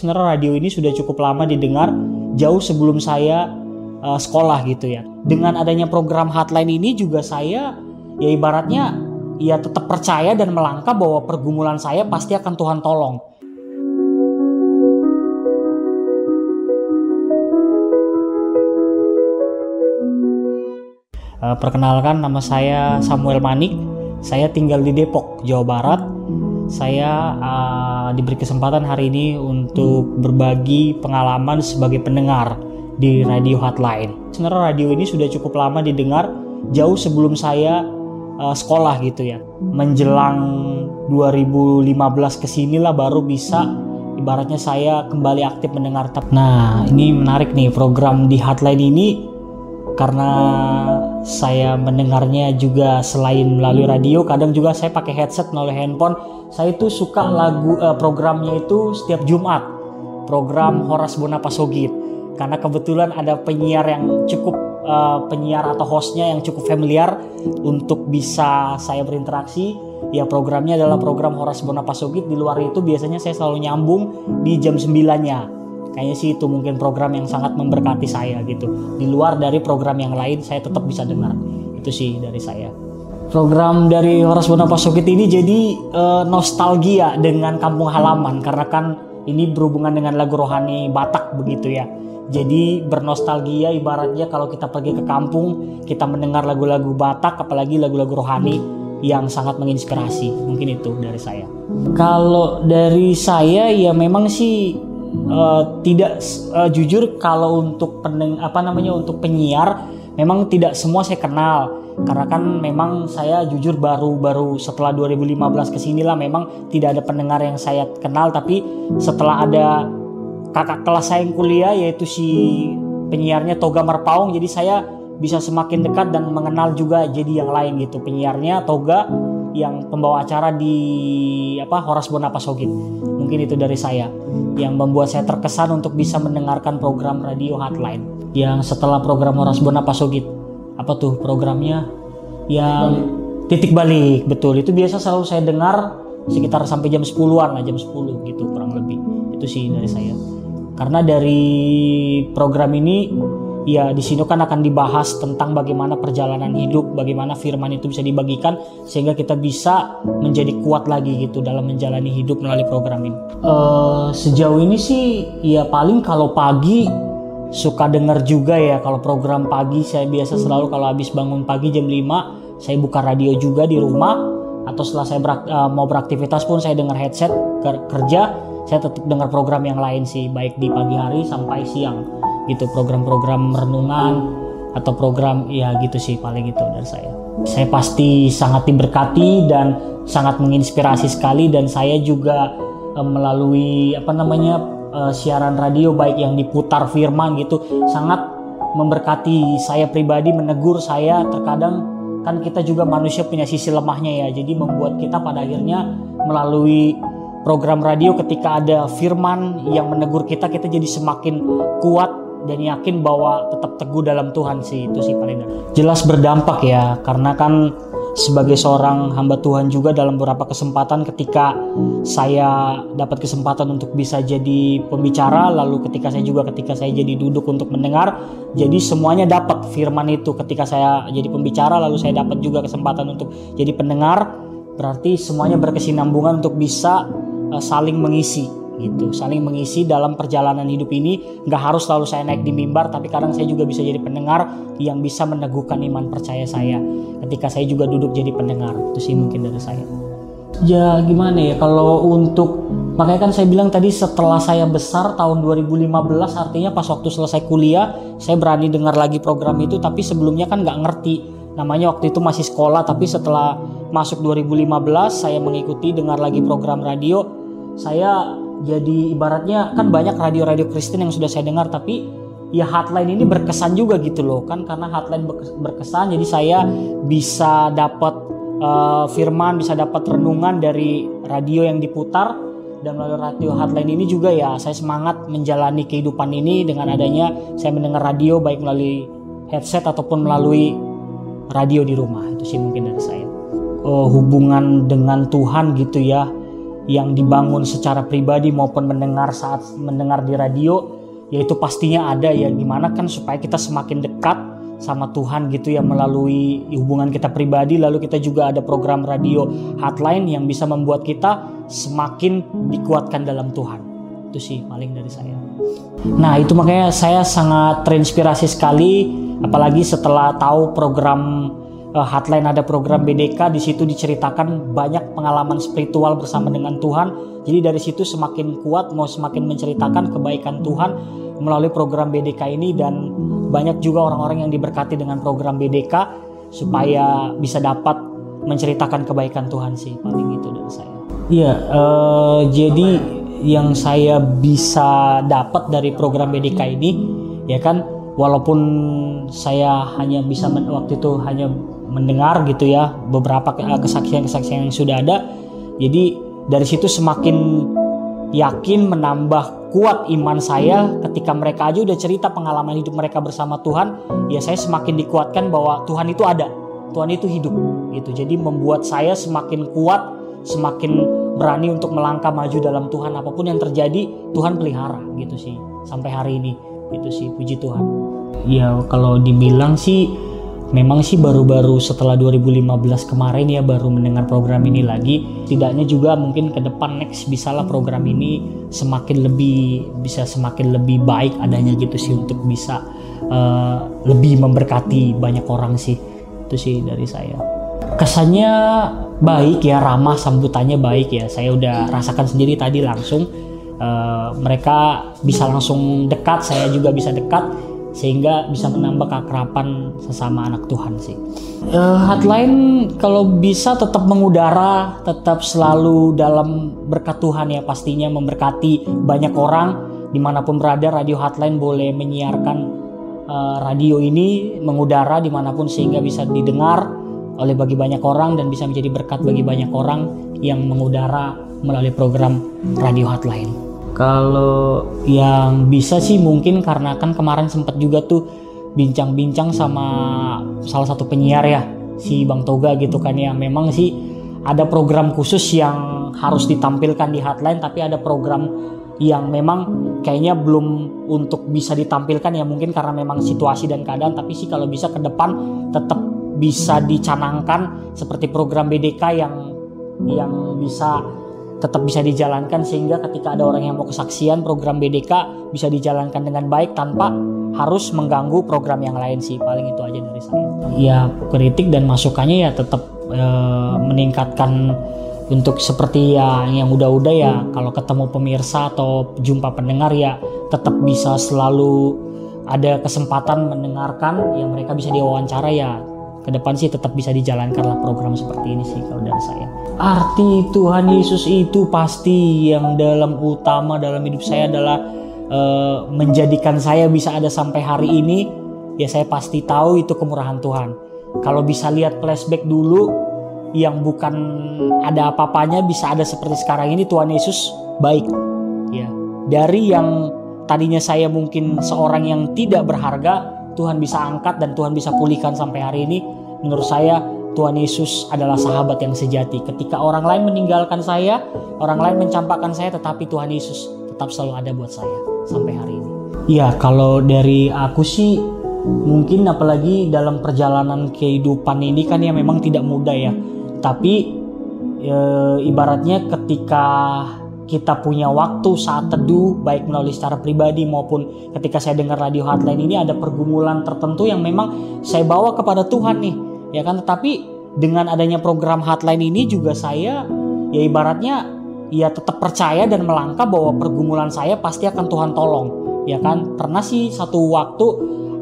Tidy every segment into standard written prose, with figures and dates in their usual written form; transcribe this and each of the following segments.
Sebenarnya radio ini sudah cukup lama didengar jauh sebelum saya sekolah gitu ya. Dengan adanya program Hotline ini juga saya ya ibaratnya ya tetap percaya dan melangkah bahwa pergumulan saya pasti akan Tuhan tolong. Perkenalkan, nama saya Samuel Manik. Saya tinggal di Depok, Jawa Barat. Saya diberi kesempatan hari ini untuk berbagi pengalaman sebagai pendengar di radio Hotline. Sebenarnya radio ini sudah cukup lama didengar jauh sebelum saya sekolah gitu ya. Menjelang 2015 kesinilah baru bisa ibaratnya saya kembali aktif mendengar. Nah, ini menarik nih program di Hotline ini karena saya mendengarnya juga selain melalui radio, kadang juga saya pakai headset melalui handphone. Saya itu suka programnya itu setiap Jumat, program Horas Bonapasogit, karena kebetulan ada penyiar yang cukup penyiar atau hostnya yang cukup familiar untuk bisa saya berinteraksi. Ya, programnya adalah program Horas Bonapasogit. Di luar itu biasanya saya selalu nyambung di jam 9-nya. Kayaknya sih itu mungkin program yang sangat memberkati saya gitu. Di luar dari program yang lain saya tetap bisa dengar. Itu sih dari saya. Program dari Horas Bonapasogit ini jadi nostalgia dengan kampung halaman, karena kan ini berhubungan dengan lagu rohani Batak begitu ya. Jadi bernostalgia ibaratnya kalau kita pergi ke kampung, kita mendengar lagu-lagu Batak, apalagi lagu-lagu rohani yang sangat menginspirasi. Mungkin itu dari saya. Kalau dari saya ya memang sih tidak jujur kalau untuk untuk penyiar memang tidak semua saya kenal, karena kan memang saya jujur baru setelah 2015 kesinilah memang tidak ada pendengar yang saya kenal, tapi setelah ada kakak kelas saya yang kuliah yaitu si penyiarnya Toga Marpaung, jadi saya bisa semakin dekat dan mengenal juga jadi yang lain gitu, penyiarnya Toga yang pembawa acara di Horas Bonapasogit. Mungkin itu dari saya yang membuat saya terkesan untuk bisa mendengarkan program radio Hotline. Yang setelah program Horas Bonapasogit, apa tuh programnya? Yang Titik Balik, betul. Itu biasa selalu saya dengar sekitar sampai jam 10-an lah, jam 10 gitu kurang lebih. Itu sih dari saya. Karena dari program ini ya di sini kan akan dibahas tentang bagaimana perjalanan hidup, bagaimana firman itu bisa dibagikan sehingga kita bisa menjadi kuat lagi gitu dalam menjalani hidup melalui program ini. Sejauh ini sih ya paling kalau pagi suka dengar juga ya, kalau program pagi saya biasa selalu kalau habis bangun pagi jam 5 saya buka radio juga di rumah, atau setelah saya mau beraktivitas pun saya dengar headset kerja, saya tetap dengar program yang lain sih, baik di pagi hari sampai siang gitu, program-program renungan atau program ya gitu sih paling itu dari saya. Saya pasti sangat diberkati dan sangat menginspirasi sekali, dan saya juga melalui siaran radio baik yang diputar firman gitu sangat memberkati saya pribadi, menegur saya. Terkadang kan kita juga manusia punya sisi lemahnya ya, jadi membuat kita pada akhirnya melalui program radio ketika ada firman yang menegur kita jadi semakin kuat dan yakin bahwa tetap teguh dalam Tuhan sih. Itu sih paling jelas berdampak ya, karena kan sebagai seorang hamba Tuhan juga dalam beberapa kesempatan ketika saya dapat kesempatan untuk bisa jadi pembicara, lalu ketika saya jadi duduk untuk mendengar, jadi semuanya dapat firman itu. Ketika saya jadi pembicara lalu saya dapat juga kesempatan untuk jadi pendengar, berarti semuanya berkesinambungan untuk bisa saling mengisi gitu, saling mengisi dalam perjalanan hidup ini. Nggak harus selalu saya naik di mimbar, tapi kadang saya juga bisa jadi pendengar yang bisa meneguhkan iman percaya saya ketika saya juga duduk jadi pendengar. Itu sih mungkin dari saya. Ya gimana ya, kalau untuk makanya kan saya bilang tadi setelah saya besar tahun 2015, artinya pas waktu selesai kuliah saya berani dengar lagi program itu, tapi sebelumnya kan nggak ngerti namanya, waktu itu masih sekolah. Tapi setelah masuk 2015 saya mengikuti dengar lagi program radio. Saya jadi ibaratnya kan banyak radio-radio Kristen yang sudah saya dengar, tapi ya Hotline ini berkesan juga gitu loh kan, karena Hotline berkesan jadi saya bisa dapat firman, bisa dapat renungan dari radio yang diputar. Dan melalui radio Hotline ini juga ya saya semangat menjalani kehidupan ini dengan adanya saya mendengar radio baik melalui headset ataupun melalui radio di rumah. Itu sih mungkin dari saya. Hubungan dengan Tuhan gitu ya, yang dibangun secara pribadi maupun mendengar saat mendengar di radio, yaitu pastinya ada ya, gimana kan supaya kita semakin dekat sama Tuhan gitu ya melalui hubungan kita pribadi. Lalu kita juga ada program radio hotline yang bisa membuat kita semakin dikuatkan dalam Tuhan. Itu sih paling dari saya. Nah itu makanya saya sangat terinspirasi sekali, apalagi setelah tahu program hotline, ada program BDK. Di situ diceritakan banyak pengalaman spiritual bersama dengan Tuhan. Jadi dari situ semakin kuat mau semakin menceritakan kebaikan Tuhan melalui program BDK ini, dan banyak juga orang-orang yang diberkati dengan program BDK supaya bisa dapat menceritakan kebaikan Tuhan sih, paling itu dari saya. Iya, jadi yang saya bisa dapat dari program BDK ini ya kan, walaupun saya hanya bisa waktu itu hanya mendengar gitu ya beberapa kesaksian-kesaksian yang sudah ada, jadi dari situ semakin yakin, menambah kuat iman saya ketika mereka aja udah cerita pengalaman hidup mereka bersama Tuhan. Ya saya semakin dikuatkan bahwa Tuhan itu ada, Tuhan itu hidup gitu. Jadi membuat saya semakin kuat, semakin berani untuk melangkah maju dalam Tuhan. Apapun yang terjadi Tuhan pelihara gitu sih sampai hari ini gitu sih, puji Tuhan. Ya kalau dibilang sih memang sih baru-baru setelah 2015 kemarin ya baru mendengar program ini lagi. Tidaknya juga mungkin ke depan next bisalah program ini semakin lebih baik adanya gitu sih, untuk bisa lebih memberkati banyak orang sih. Itu sih dari saya. Kesannya baik ya, ramah, sambutannya baik ya. Saya udah rasakan sendiri tadi langsung. Mereka bisa langsung dekat, saya juga bisa dekat, sehingga bisa menambah keakraban sesama anak Tuhan sih. Hotline kalau bisa tetap mengudara, tetap selalu dalam berkat Tuhan ya, pastinya memberkati banyak orang dimanapun berada. Radio Hotline boleh menyiarkan radio ini mengudara dimanapun sehingga bisa didengar oleh bagi banyak orang dan bisa menjadi berkat bagi banyak orang yang mengudara melalui program Radio Hotline. Kalau yang bisa sih mungkin karena kan kemarin sempat juga tuh bincang-bincang sama salah satu penyiar ya, si Bang Toga gitu kan ya. Memang sih ada program khusus yang harus ditampilkan di hotline, tapi ada program yang memang kayaknya belum untuk bisa ditampilkan ya, mungkin karena memang situasi dan keadaan. Tapi sih kalau bisa ke depan tetap bisa dicanangkan seperti program BDK yang tetap bisa dijalankan, sehingga ketika ada orang yang mau kesaksian, program BDK bisa dijalankan dengan baik tanpa harus mengganggu program yang lain sih. Paling itu aja dari saya. Ya kritik dan masukannya ya tetap meningkatkan untuk seperti yang udah-udah ya. Kalau ketemu pemirsa atau jumpa pendengar ya tetap bisa selalu ada kesempatan mendengarkan yang mereka bisa diwawancara ya. Ke depan sih tetap bisa dijalankan lah program seperti ini sih kalau dari saya. Arti Tuhan Yesus itu pasti yang utama dalam hidup saya adalah menjadikan saya bisa ada sampai hari ini. Ya saya pasti tahu itu kemurahan Tuhan. Kalau bisa lihat flashback dulu yang bukan ada apa-apanya bisa ada seperti sekarang ini, Tuhan Yesus baik. Ya, dari yang tadinya saya mungkin seorang yang tidak berharga, Tuhan bisa angkat dan Tuhan bisa pulihkan sampai hari ini. Menurut saya Tuhan Yesus adalah sahabat yang sejati. Ketika orang lain meninggalkan saya, orang lain mencampakkan saya, tetapi Tuhan Yesus tetap selalu ada buat saya sampai hari ini. Ya kalau dari aku sih mungkin apalagi dalam perjalanan kehidupan ini kan ya memang tidak mudah ya. Tapi ibaratnya ketika kita punya waktu saat teduh, baik melalui secara pribadi maupun ketika saya dengar radio hotline ini, ada pergumulan tertentu yang memang saya bawa kepada Tuhan nih, ya kan. Tetapi dengan adanya program hotline ini juga saya ya ibaratnya ya tetap percaya dan melangkah bahwa pergumulan saya pasti akan Tuhan tolong, ya kan. Pernah sih satu waktu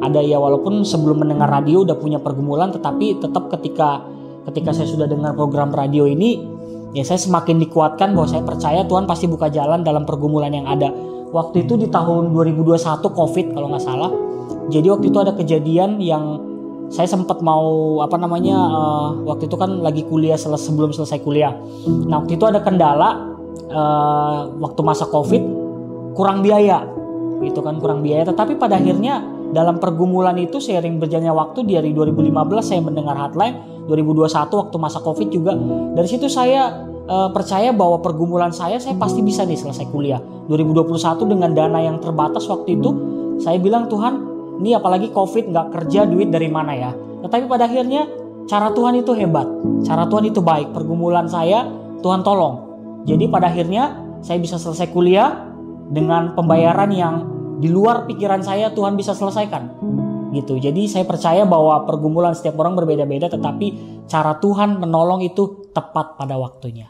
ada ya, walaupun sebelum mendengar radio udah punya pergumulan, tetapi tetap ketika saya sudah dengar program radio ini, ya saya semakin dikuatkan bahwa saya percaya Tuhan pasti buka jalan dalam pergumulan yang ada. Waktu itu di tahun 2021 COVID kalau nggak salah. Jadi waktu itu ada kejadian yang saya sempat mau waktu itu kan lagi kuliah sebelum selesai kuliah. Nah waktu itu ada kendala waktu masa COVID, kurang biaya gitu kan, kurang biaya. Tetapi pada akhirnya dalam pergumulan itu seiring berjalannya waktu, dari 2015 saya mendengar hotline, 2021 waktu masa COVID juga, dari situ saya percaya bahwa pergumulan saya pasti bisa nih selesai kuliah. 2021 dengan dana yang terbatas waktu itu, saya bilang, Tuhan, ini apalagi COVID, nggak kerja, duit dari mana ya? Tetapi pada akhirnya cara Tuhan itu hebat, cara Tuhan itu baik. Pergumulan saya Tuhan tolong. Jadi pada akhirnya saya bisa selesai kuliah dengan pembayaran yang di luar pikiran saya Tuhan bisa selesaikan. Gitu. Jadi saya percaya bahwa pergumulan setiap orang berbeda-beda, tetapi cara Tuhan menolong itu tepat pada waktunya.